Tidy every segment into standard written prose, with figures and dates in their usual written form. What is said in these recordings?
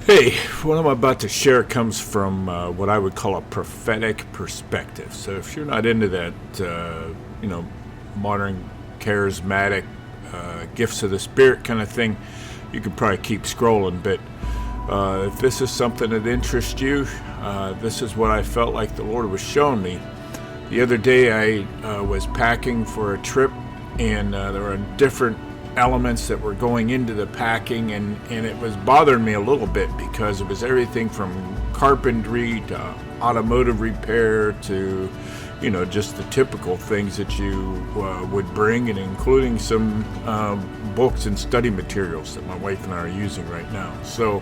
Hey, what I'm about to share comes from what I would call a prophetic perspective. So if you're not into that, modern charismatic gifts of the Spirit kind of thing, you could probably keep scrolling. But if this is something that interests you, this is what I felt like the Lord was showing me. The other day I was packing for a trip, and there were different elements that were going into the packing, and it was bothering me a little bit because it was everything from carpentry to automotive repair to just the typical things that you would bring, and including some books and study materials that my wife and I are using right now. So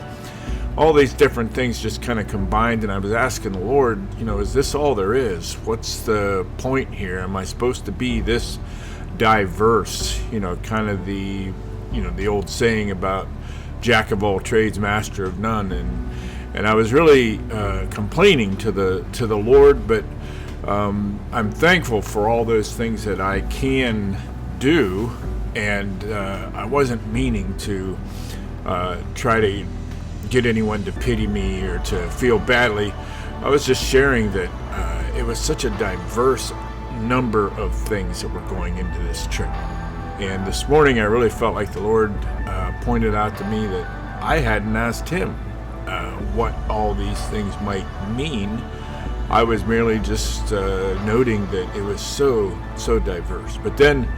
all these different things just kind of combined, and I was asking the Lord, is this all there is? What's the point here? Am I supposed to be this diverse? Kind of the old saying about jack of all trades, master of none, and I was really complaining to the Lord, but I'm thankful for all those things that I can do, and I wasn't meaning to try to get anyone to pity me or to feel badly. I was just sharing that it was such a diverse number of things that were going into this trip. And this morning I really felt like the Lord pointed out to me that I hadn't asked him what all these things might mean. I was merely just noting that it was so diverse. But then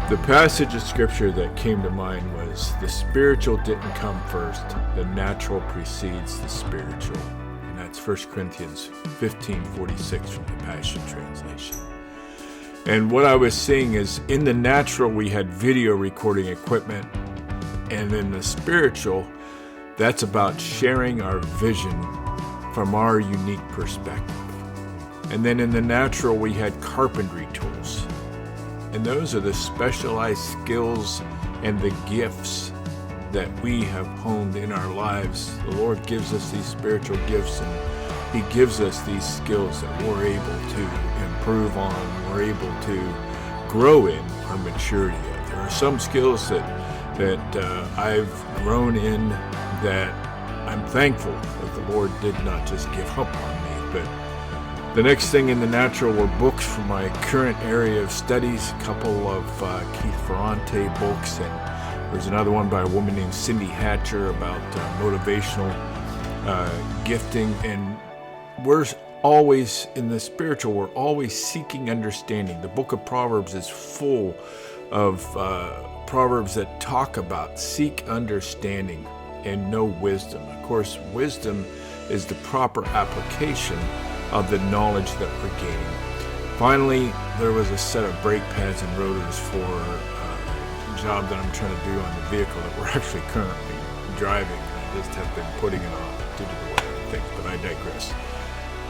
the passage of scripture that came to mind was, the spiritual didn't come first, the natural precedes the spiritual. And that's 1 Corinthians 15:46 from the Passion Translation. And what I was seeing is, in the natural we had video recording equipment, and in the spiritual, that's about sharing our vision from our unique perspective. And then in the natural we had carpentry tools. And those are the specialized skills and the gifts that we have honed in our lives. The Lord gives us these spiritual gifts, and he gives us these skills that we're able to improve on, we're able to grow in our maturity of. There are some skills that I've grown in that I'm thankful that the Lord did not just give up on me. But the next thing in the natural were books from my current area of studies, a couple of Keith Ferrante books, and there's another one by a woman named Cindy Hatcher about motivational gifting. And we're always, in the spiritual, we're always seeking understanding. The book of Proverbs is full of proverbs that talk about seek understanding and know wisdom. Of course, wisdom is the proper application of the knowledge that we're gaining. Finally, there was a set of brake pads and rotors for a job that I'm trying to do on the vehicle that we're actually currently driving. I just have been putting it off due to the way I think, but I digress.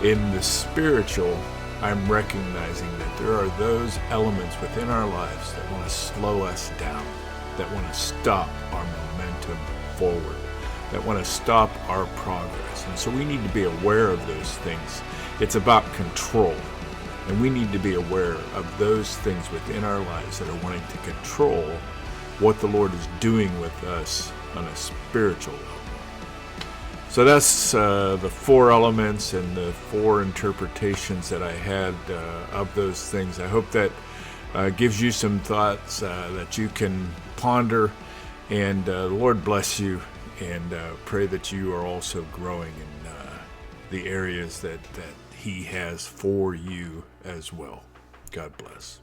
In the spiritual, I'm recognizing that there are those elements within our lives that want to slow us down, that want to stop our momentum forward, that want to stop our progress. And so we need to be aware of those things. It's about control, and we need to be aware of those things within our lives that are wanting to control what the Lord is doing with us on a spiritual level. So that's the four elements and the four interpretations that I had of those things. I hope that gives you some thoughts that you can ponder, and the Lord bless you, and pray that you are also growing in the areas that he has for you as well. God bless.